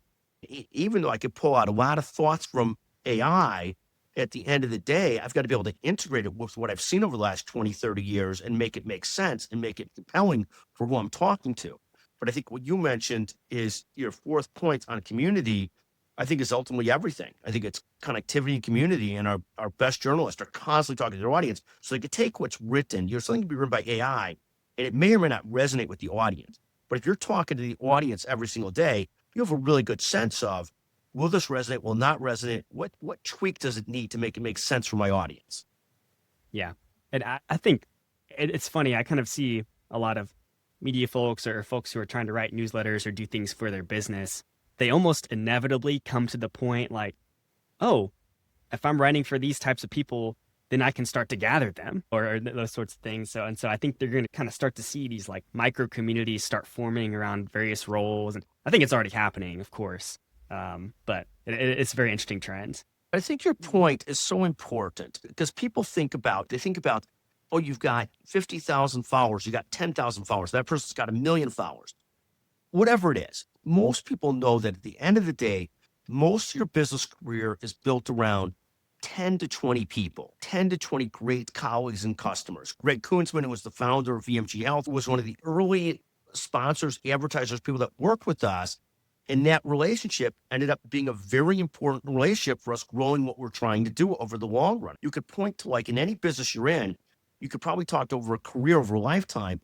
Even though I could pull out a lot of thoughts from AI, at the end of the day, I've got to be able to integrate it with what I've seen over the last 20, 30 years and make it make sense and make it compelling for who I'm talking to. But I think what you mentioned is your fourth point on community, I think is ultimately everything. I think it's connectivity and community, and our best journalists are constantly talking to their audience. So they could take what's written, something can be written by AI, and it may or may not resonate with the audience. But if you're talking to the audience every single day, you have a really good sense of, will this resonate, will not resonate? What tweak does it need to make it make sense for my audience? Yeah. And I think it's funny. I kind of see a lot of media folks or folks who are trying to write newsletters or do things for their business. They almost inevitably come to the point like, oh, if I'm writing for these types of people, then I can start to gather them or those sorts of things. So I think they're going to kind of start to see these like micro communities start forming around various roles. And I think it's already happening, of course. But it's a very interesting trend. I think your point is so important because people think about, oh, you've got 50,000 followers, you got 10,000 followers, that person's got 1,000,000 followers. Whatever it is, most people know that at the end of the day, most of your business career is built around 10 to 20 people, 10 to 20 great colleagues and customers. Greg Koonsman, who was the founder of VMG Health, was one of the early sponsors, advertisers, people that worked with us. And that relationship ended up being a very important relationship for us growing what we're trying to do over the long run. You could point to, like in any business you're in, you could probably talk to over a career, over a lifetime,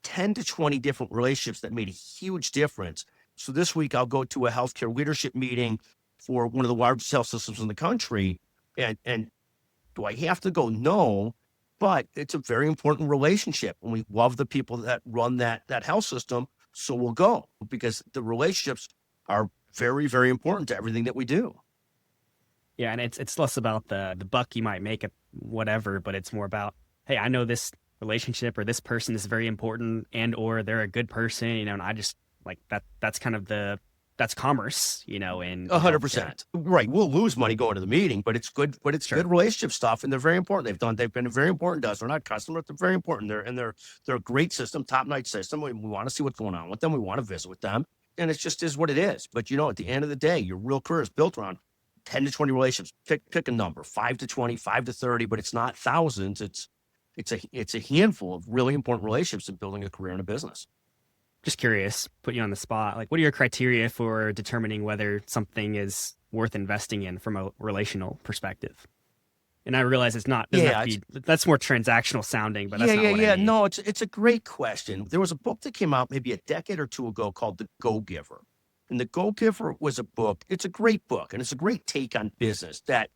10 to 20 different relationships that made a huge difference. So this week I'll go to a healthcare leadership meeting for one of the largest health systems in the country. And do I have to go? No, but it's a very important relationship. And we love the people that run that health system. So we'll go because the relationships are very, very important to everything that we do. Yeah, and it's less about the buck you might make at whatever, but it's more about, hey, I know this relationship or this person is very important and or they're a good person, and I just like that. That's kind of the that's commerce, you know, in healthcare. 100%. Right. We'll lose money going to the meeting, but it's good, good Sure. relationship stuff. And they're very important. They've been very important to us. They're not customers. They're very important. They're a great system, top notch system. We want to see what's going on with them. We want to visit with them. And it just is what it is. But you know, at the end of the day, your real career is built around 10 to 20 relationships. Pick a number, 5 to 20, 5 to 30, but it's not thousands. It's a handful of really important relationships in building a career in a business. Just curious, put you on the spot. Like, what are your criteria for determining whether something is worth investing in from a relational perspective? And I realize it's not, doesn't have to be, that's more transactional sounding, but that's not what I mean. No, it's a great question. There was a book that came out maybe a decade or two ago called The Go-Giver. And The Go-Giver was a book. It's a great book, and it's a great take on business that,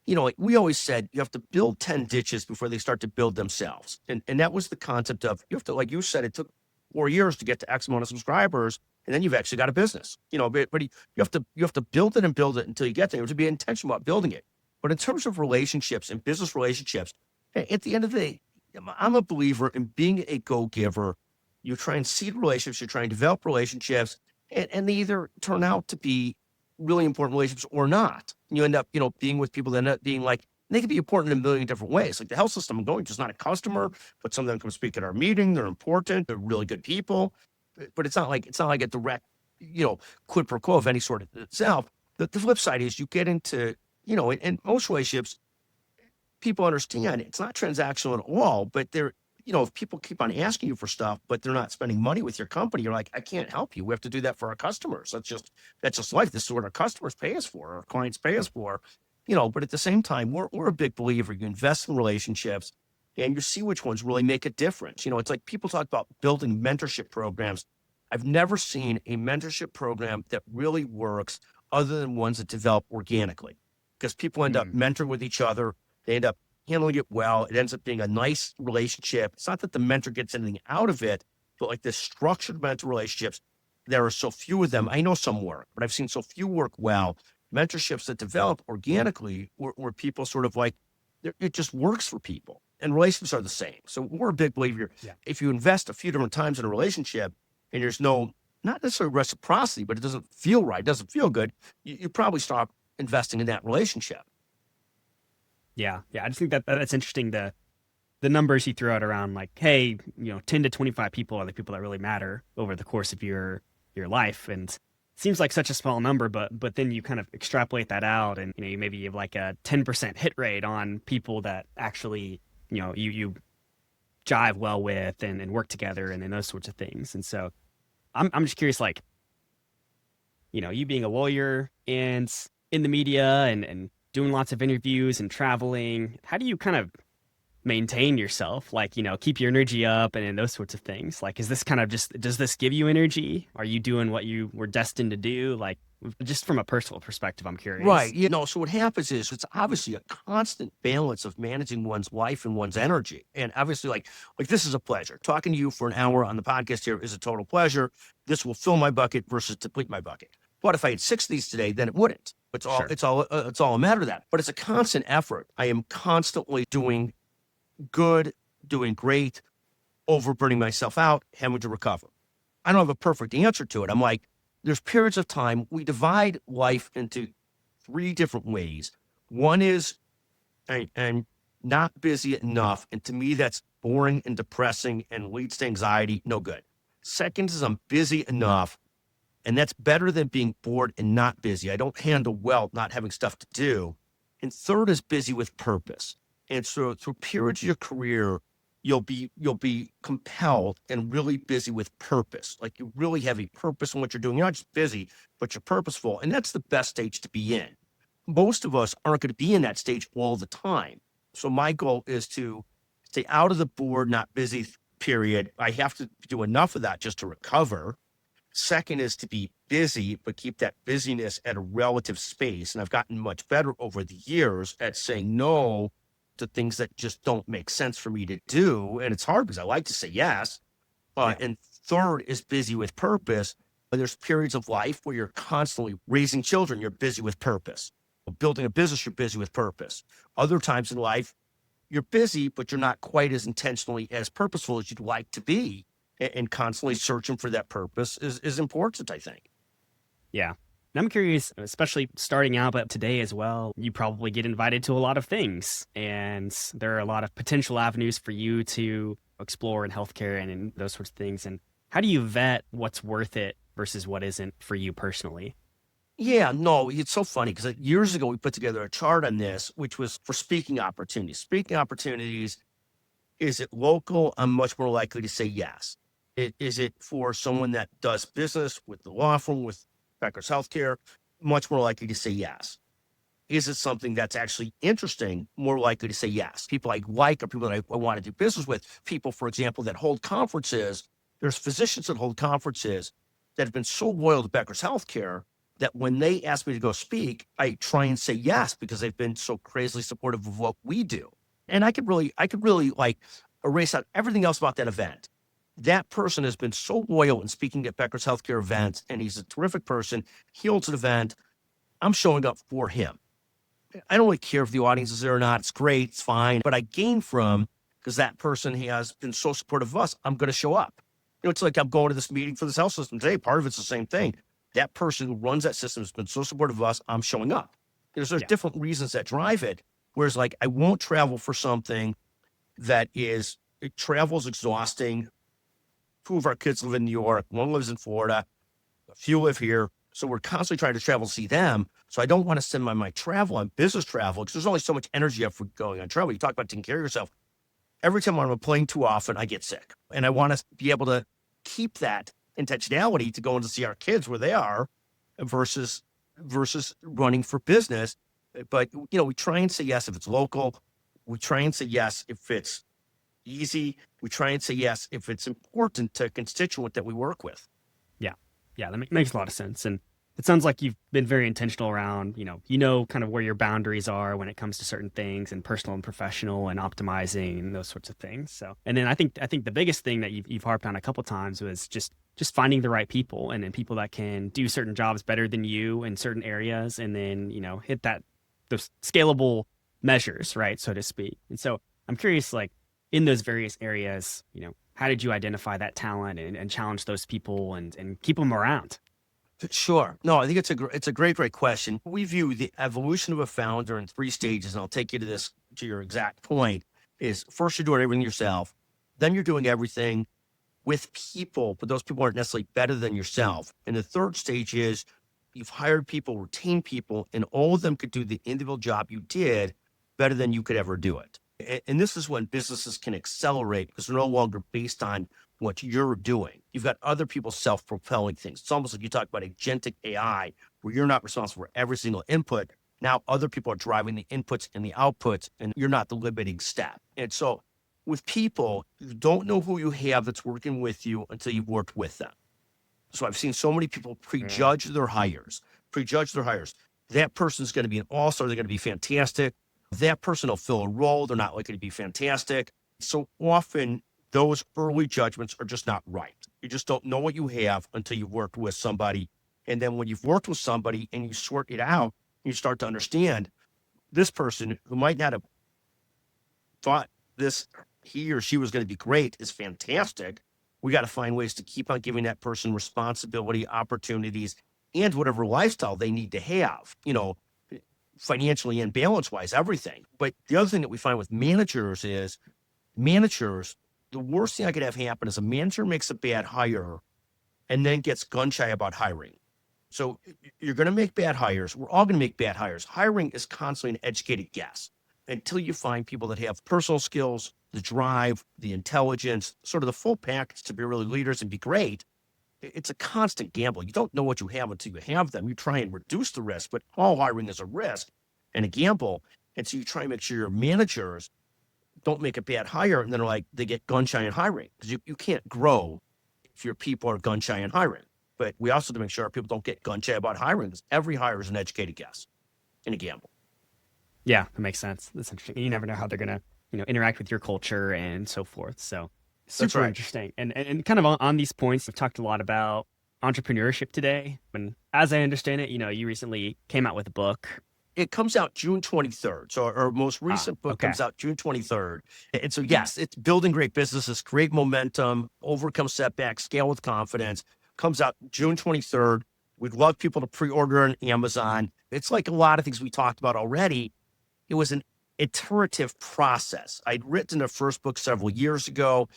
you know, like we always said, you have to build 10 ditches before they start to build themselves. And that was the concept of, you have to, like you said, it took 4 years to get to X amount of subscribers, and then you've actually got a business, you know, but you have to build it and build it until you get there. You have to be intentional about building it. But in terms of relationships and business relationships, at the end of the day, I'm a believer in being a go-giver. You try and seed relationships, you try and develop relationships, and they either turn out to be really important relationships or not. And you end up, you know, being with people that end up being like, they can be important in a million different ways. Like the health system I'm going to is not a customer, but some of them come speak at our meeting. They're important. They're really good people, but it's not like a direct, you know, quid pro quo of any sort of itself. The flip side is you get into, you know, in most relationships, people understand it's not transactional at all, but they're, you know, if people keep on asking you for stuff, but they're not spending money with your company, you're like, I can't help you. We have to do that for our customers. That's just life. This is what our customers pay us for, our clients pay us for, you know, but at the same time, we're a big believer. You invest in relationships and you see which ones really make a difference. You know, it's like people talk about building mentorship programs. I've never seen a mentorship program that really works other than ones that develop organically, because people end up mentoring with each other. They end up handling it well. It ends up being a nice relationship. It's not that the mentor gets anything out of it, but like the structured mentor relationships, there are so few of them. I know some work, but I've seen so few work well. Mentorships that develop organically where people sort of like, it just works for people. And relationships are the same. So we're a big believer. Yeah. If you invest a few different times in a relationship and there's no, not necessarily reciprocity, but it doesn't feel right, doesn't feel good, you probably stop investing in that relationship. Yeah. Yeah. I just think that's interesting. The numbers you throw out around like, hey, you know, 10 to 25 people are the people that really matter over the course of your life. And it seems like such a small number, but then you kind of extrapolate that out and, you know, you maybe have like a 10% hit rate on people that actually, you know, you jive well with and work together and those sorts of things. And so I'm just curious, like, you know, you being a lawyer and in the media and doing lots of interviews and traveling, how do you kind of maintain yourself, like, you know, keep your energy up and those sorts of things? Like, is this kind of just, does this give you energy? Are you doing what you were destined to do? Like, just from a personal perspective, I'm curious. Right. You know, so what happens is it's obviously a constant balance of managing one's life and one's energy. And obviously, like this is a pleasure. Talking to you for an hour on the podcast here is a total pleasure. This will fill my bucket versus deplete my bucket. But if I had 6 of these today, then it wouldn't. It's all a matter of that. But it's a constant effort. I am constantly doing good, doing great, overburning myself out, having to recover. I don't have a perfect answer to it. I'm like, there's periods of time. We divide life into 3 different ways. One is I'm not busy enough. And to me, that's boring and depressing and leads to anxiety. No good. Second is I'm busy enough. And that's better than being bored and not busy. I don't handle well not having stuff to do. And third is busy with purpose. And so through periods of your career, you'll be compelled and really busy with purpose. Like you really have a purpose in what you're doing. You're not just busy, but you're purposeful. And that's the best stage to be in. Most of us aren't going to be in that stage all the time. So my goal is to stay out of the bored, not busy period. I have to do enough of that just to recover. Second is to be busy, but keep that busyness at a relative space. And I've gotten much better over the years at saying no to things that just don't make sense for me to do. And it's hard because I like to say yes. And third is busy with purpose. But there's periods of life where you're constantly raising children. You're busy with purpose. Building a business, you're busy with purpose. Other times in life, you're busy, but you're not quite as intentionally as purposeful as you'd like to be. And constantly searching for that purpose is important, I think. Yeah. And I'm curious, especially starting out, but today as well, you probably get invited to a lot of things. And there are a lot of potential avenues for you to explore in healthcare and those sorts of things. And how do you vet what's worth it versus what isn't for you personally? Yeah, no, it's so funny because years ago we put together a chart on this, which was for speaking opportunities. Speaking opportunities, is it local? I'm much more likely to say yes. Is it for someone that does business with the law firm, with Becker's Healthcare? Much more likely to say yes. Is it something that's actually interesting? More likely to say yes. People I like or people that I want to do business with. People, for example, that hold conferences. There's physicians that hold conferences that have been so loyal to Becker's Healthcare that when they ask me to go speak, I try and say yes because they've been so crazily supportive of what we do. And I could really like erase out everything else about that event. That person has been so loyal in speaking at Becker's Healthcare events, and he's a terrific person. He holds an event. I'm showing up for him. I don't really care if the audience is there or not. It's great. It's fine. But I gain from because that person has been so supportive of us. I'm going to show up. It's like I'm going to this meeting for this health system today. Part of it's the same thing. That person who runs that system has been so supportive of us. I'm showing up. There's Yeah. different reasons that drive it. Whereas, like, I won't travel for something that travel's exhausting. Two of our kids live in New York. One lives in Florida. A few live here. So we're constantly trying to travel to see them. So I don't want to send my travel on business travel because there's only so much energy up for going on travel. You talk about taking care of yourself. Every time I'm on a plane too often, I get sick. And I want to be able to keep that intentionality to go in to see our kids where they are versus running for business. But, we try and say yes if it's local. We try and say yes if it's easy. We try and say yes if it's important to a constituent that we work with. Yeah. Yeah. That makes a lot of sense. And it sounds like you've been very intentional around, kind of where your boundaries are when it comes to certain things and personal and professional and optimizing and those sorts of things. So, and then I think the biggest thing that you've harped on a couple of times was just finding the right people and then people that can do certain jobs better than you in certain areas. And then, hit those scalable measures, right? So to speak. And so I'm curious, like in those various areas, how did you identify that talent and challenge those people and keep them around? Sure. No, I think it's a great question. We view the evolution of a founder in three stages, and I'll take you to your exact point. Is first you're doing everything yourself, then you're doing everything with people, but those people aren't necessarily better than yourself. And the third stage is you've hired people, retained people, and all of them could do the individual job you did better than you could ever do it. And this is when businesses can accelerate because they're no longer based on what you're doing. You've got other people self-propelling things. It's almost like you talk about agentic AI, where you're not responsible for every single input. Now other people are driving the inputs and the outputs, and you're not the limiting step. And so with people, you don't know who you have that's working with you until you've worked with them. So I've seen so many people prejudge their hires. That person's going to be an all-star. They're going to be fantastic. That person will fill a role. They're not likely to be fantastic. So often those early judgments are just not right. You just don't know what you have until you've worked with somebody. And then when you've worked with somebody and you sort it out, you start to understand this person who might not have thought he or she was going to be great is fantastic. We got to find ways to keep on giving that person responsibility, opportunities, and whatever lifestyle they need to have, financially and balance wise, everything. But the other thing that we find with managers is the worst thing I could have happen is a manager makes a bad hire and then gets gun shy about hiring. So you're going to make bad hires. We're all going to make bad hires. Hiring is constantly an educated guess until you find people that have personal skills, the drive, the intelligence, sort of the full package to be really leaders and be great. It's a constant gamble. You don't know what you have until you have them. You try and reduce the risk, but all hiring is a risk and a gamble. And so you try and make sure your managers don't make a bad hire and then they get gun shy in hiring because you can't grow if your people are gun shy in hiring. But we also have to make sure our people don't get gun shy about hiring because every hire is an educated guess and a gamble. Yeah, that makes sense. That's interesting. You never know how they're going to, interact with your culture and so forth. So super right. interesting. And kind of on these points, we've talked a lot about entrepreneurship today. And as I understand it, you recently came out with a book. It comes out June 23rd. So our most recent book comes out June 23rd. And so, yes, it's building great businesses, great momentum, overcome setbacks, scale with confidence. Comes out June 23rd. We'd love people to pre-order on Amazon. It's like a lot of things we talked about already. It was an iterative process. I'd written a first book several years ago.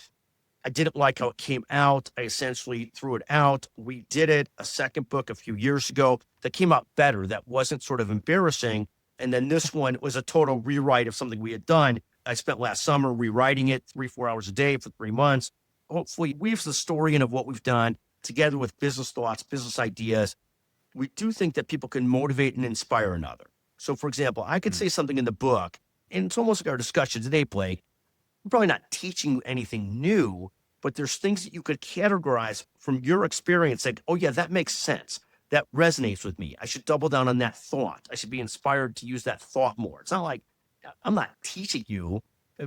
I didn't like how it came out. I essentially threw it out. We did a second book a few years ago that came out better, that wasn't sort of embarrassing. And then this one was a total rewrite of something we had done. I spent last summer rewriting it 3-4 hours a day for 3 months. Hopefully weaves the story in of what we've done together with business thoughts, business ideas. We do think that people can motivate and inspire another. So for example, I could say something in the book, and it's almost like our discussion today, Blake. I'm probably not teaching you anything new, but there's things that you could categorize from your experience, like, oh yeah, that makes sense. That resonates with me. I should double down on that thought. I should be inspired to use that thought more. It's not like I'm not teaching you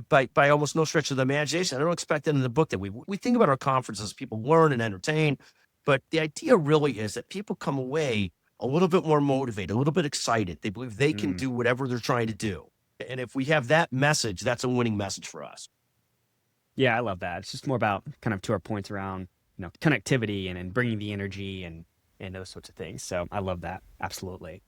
by almost no stretch of the imagination. I don't expect that in the book that we think about our conferences, people learn and entertain, but the idea really is that people come away a little bit more motivated, a little bit excited. They believe they can do whatever they're trying to do. And if we have that message, that's a winning message for us. Yeah, I love that. It's just more about kind of to our points around, connectivity and bringing the energy and those sorts of things. So I love that. Absolutely.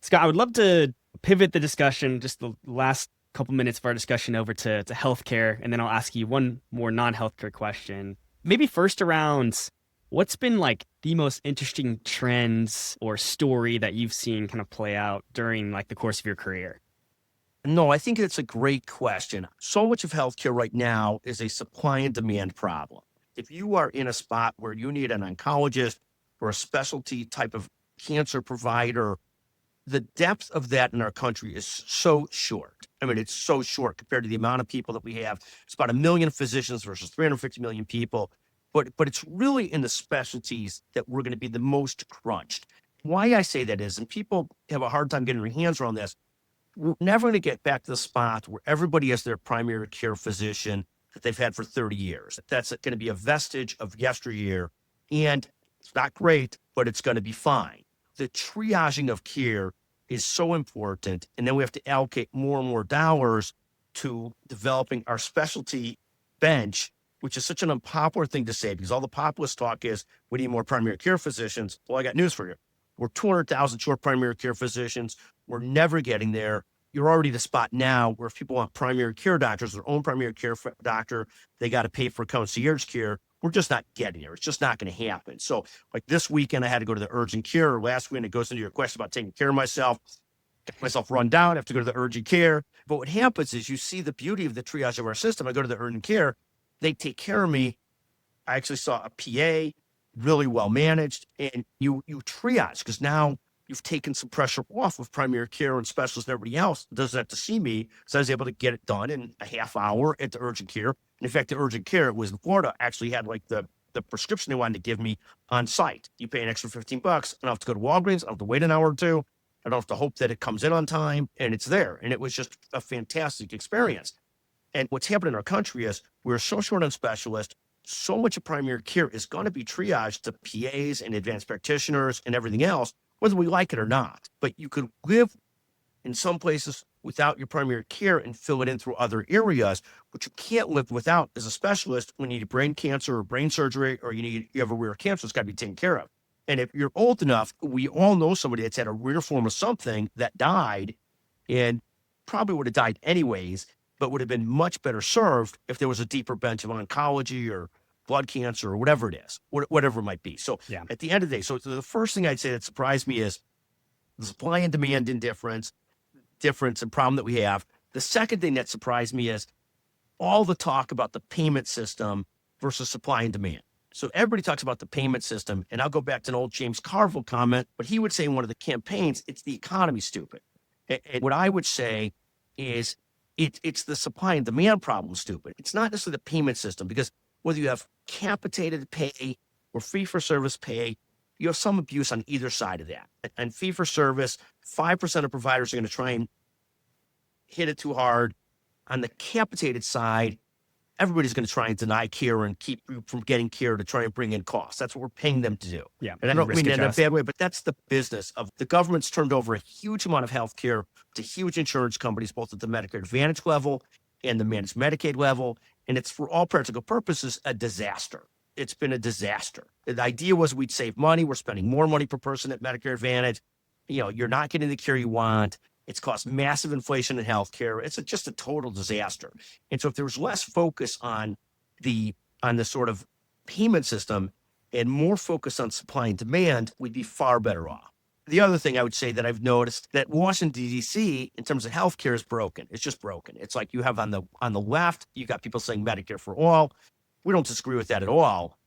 Scott, I would love to pivot the discussion, just the last couple minutes of our discussion, over to healthcare. And then I'll ask you one more non-healthcare question. Maybe first around, what's been like the most interesting trends or story that you've seen kind of play out during like the course of your career? No, I think it's a great question. So much of healthcare right now is a supply and demand problem. If you are in a spot where you need an oncologist or a specialty type of cancer provider, the depth of that in our country is so short. I mean, it's so short compared to the amount of people that we have. It's about 1 million physicians versus 350 million people. But it's really in the specialties that we're going to be the most crunched. Why I say that is, and people have a hard time getting their hands around this, we're never going to get back to the spot where everybody has their primary care physician that they've had for 30 years. That's going to be a vestige of yesteryear. And it's not great, but it's going to be fine. The triaging of care is so important. And then we have to allocate more and more dollars to developing our specialty bench, which is such an unpopular thing to say because all the populist talk is we need more primary care physicians. Well, I got news for you. We're 200,000 short primary care physicians. We're never getting there. You're already at a spot now where if people want primary care doctors, their own primary care doctor, they got to pay for concierge care. We're just not getting there. It's just not going to happen. So like this weekend, I had to go to the urgent care. Last weekend, it goes into your question about taking care of myself. Get myself run down. I have to go to the urgent care. But what happens is you see the beauty of the triage of our system. I go to the urgent care. They take care of me. I actually saw a PA, really well managed, and you triage because now you've taken some pressure off with primary care and specialists and everybody else doesn't have to see me. So I was able to get it done in a half hour at the urgent care. And in fact, the urgent care, it was in Florida, actually had like the prescription they wanted to give me on site. You pay an extra $15. I don't have to go to Walgreens. I don't have to wait an hour or two. I don't have to hope that it comes in on time, and it's there. And it was just a fantastic experience. And what's happened in our country is we're so short on specialists. So much of primary care is going to be triaged to PAs and advanced practitioners and everything else, whether we like it or not. But you could live in some places without your primary care and fill it in through other areas, but you can't live without as a specialist when you need brain cancer or brain surgery, or you have a rare cancer that's got to be taken care of. And if you're old enough, we all know somebody that's had a rare form of something that died and probably would have died anyways, but would have been much better served if there was a deeper bench of oncology or blood cancer or whatever it is, whatever it might be. So at the end of the day, so the first thing I'd say that surprised me is the supply and demand difference and problem that we have. The second thing that surprised me is all the talk about the payment system versus supply and demand. So everybody talks about the payment system, and I'll go back to an old James Carville comment, but he would say in one of the campaigns, it's the economy, stupid. And what I would say is it's the supply and demand problem, stupid. It's not necessarily the payment system, because whether you have capitated pay or fee-for-service pay, you have some abuse on either side of that. And fee-for-service, 5% of providers are going to try and hit it too hard. On the capitated side, everybody's going to try and deny care and keep you from getting care to try and bring in costs. That's what we're paying them to do. Yeah. And I don't mean that in a bad way, but that's the business of the government's turned over a huge amount of health care to huge insurance companies, both at the Medicare Advantage level and the managed Medicaid level. And it's for all practical purposes a disaster. it's been a disaster. The idea was we'd save money. We're spending more money per person at Medicare Advantage. You're not getting the care you want. It's caused massive inflation in healthcare. It's just a total disaster. And so if there was less focus on the sort of payment system and more focus on supply and demand, we'd be far better off. The other thing I would say that I've noticed that Washington, D.C., in terms of healthcare is broken. It's just broken. It's like you have on the left, you got people saying Medicare for all. We don't disagree with that at all.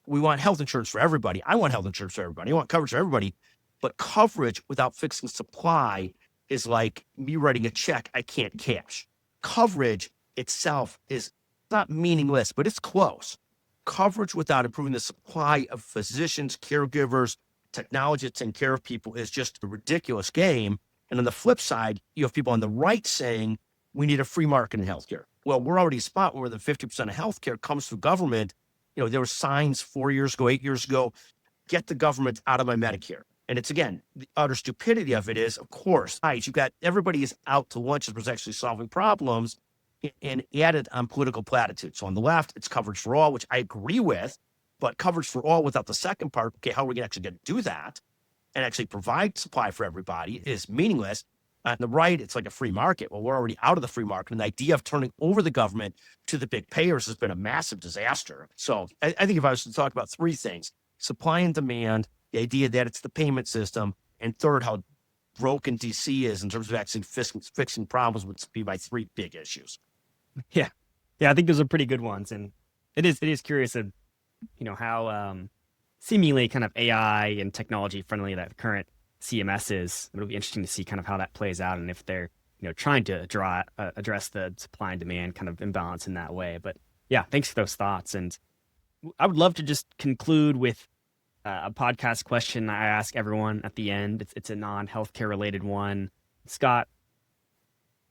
We want health insurance for everybody. I want health insurance for everybody. I want coverage for everybody. But coverage without fixing supply is like me writing a check I can't cash. Coverage itself is not meaningless, but it's close. Coverage without improving the supply of physicians, caregivers, technology to take care of people is just a ridiculous game. And on the flip side, you have people on the right saying we need a free market in healthcare. Well, we're already a spot where the 50% of healthcare comes through government. There were signs 4 years ago, 8 years ago, get the government out of my Medicare. And it's, again, the utter stupidity of it is, of course, you've got everybody is out to lunch as was actually solving problems and added on political platitudes. So on the left, it's coverage for all, which I agree with, but coverage for all without the second part, okay, how are we going to actually get to do that and actually provide supply for everybody is meaningless. On the right, it's like a free market. Well, we're already out of the free market. And the idea of turning over the government to the big payers has been a massive disaster. So I think if I was to talk about three things, supply and demand, the idea that it's the payment system, and third, how broken DC is in terms of actually fixing problems would be my three big issues. Yeah. Yeah, I think those are pretty good ones. And it is curious of, how seemingly kind of AI and technology friendly that current CMS is. It'll be interesting to see kind of how that plays out and if they're, trying to address the supply and demand kind of imbalance in that way. But yeah, thanks for those thoughts. And I would love to just conclude with a podcast question I ask everyone at the end. It's a non-healthcare related one. Scott,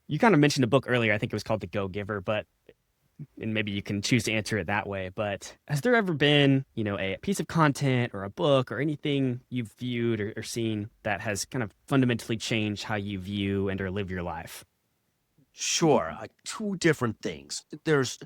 you kind of mentioned a book earlier. I think it was called The Go-Giver, and maybe you can choose to answer it that way. But has there ever been, a piece of content or a book or anything you've viewed or seen that has kind of fundamentally changed how you view and or live your life? Sure. Two different things. There's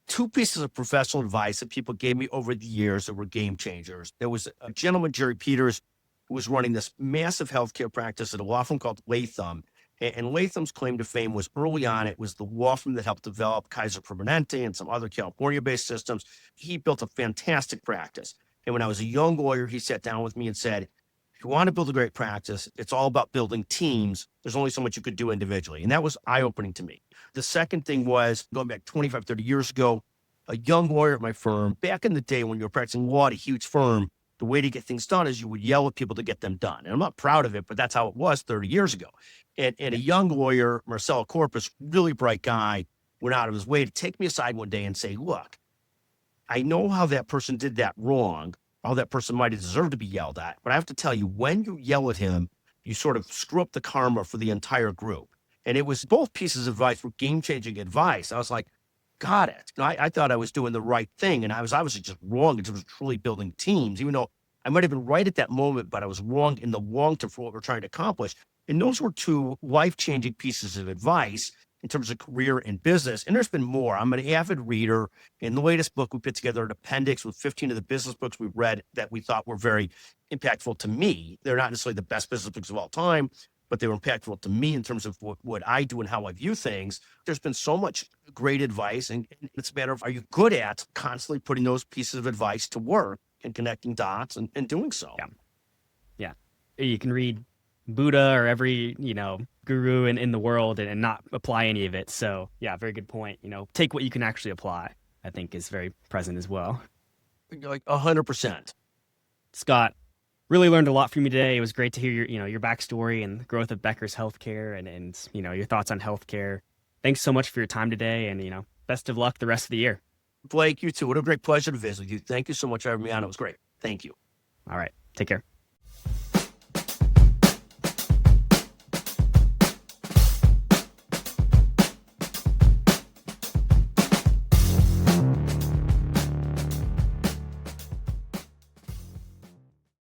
two pieces of professional advice that people gave me over the years that were game changers. There was a gentleman, Jerry Peters, who was running this massive healthcare practice at a law firm called Latham. And Latham's claim to fame was early on, it was the law firm that helped develop Kaiser Permanente and some other California-based systems. He built a fantastic practice. And when I was a young lawyer, he sat down with me and said, if you want to build a great practice, it's all about building teams. There's only so much you could do individually. And that was eye-opening to me. The second thing was, going back 25, 30 years ago, a young lawyer at my firm, back in the day when you were practicing law at a huge firm, the way to get things done is you would yell at people to get them done. And I'm not proud of it, but that's how it was 30 years ago. And a young lawyer, Marcelo Corpus, really bright guy, went out of his way to take me aside one day and say, look, I know how that person did that wrong, how that person might have deserved to be yelled at. But I have to tell you, when you yell at him, you sort of screw up the karma for the entire group. And it was both pieces of advice were game-changing advice. I was like, got it. I thought I was doing the right thing. And I was obviously just wrong in terms of truly building teams, even though I might have been right at that moment, but I was wrong in the long term for what we're trying to accomplish. And those were two life-changing pieces of advice in terms of career and business. And there's been more. I'm an avid reader. In the latest book, we put together an appendix with 15 of the business books we read that we thought were very impactful to me. They're not necessarily the best business books of all time, but they were impactful to me in terms of what I do and how I view things. There's been so much great advice, and it's a matter of, are you good at constantly putting those pieces of advice to work and connecting dots and doing so? Yeah. You can read Buddha or every, guru in the world and not apply any of it. So yeah, very good point. Take what you can actually apply, I think is very present as well. Like 100%. Scott, really learned a lot from you today. It was great to hear your backstory and the growth of Becker's Healthcare and your thoughts on healthcare. Thanks so much for your time today, and best of luck the rest of the year. Blake, you too. What a great pleasure to visit with you. Thank you so much for having me on. It was great. Thank you. All right. Take care.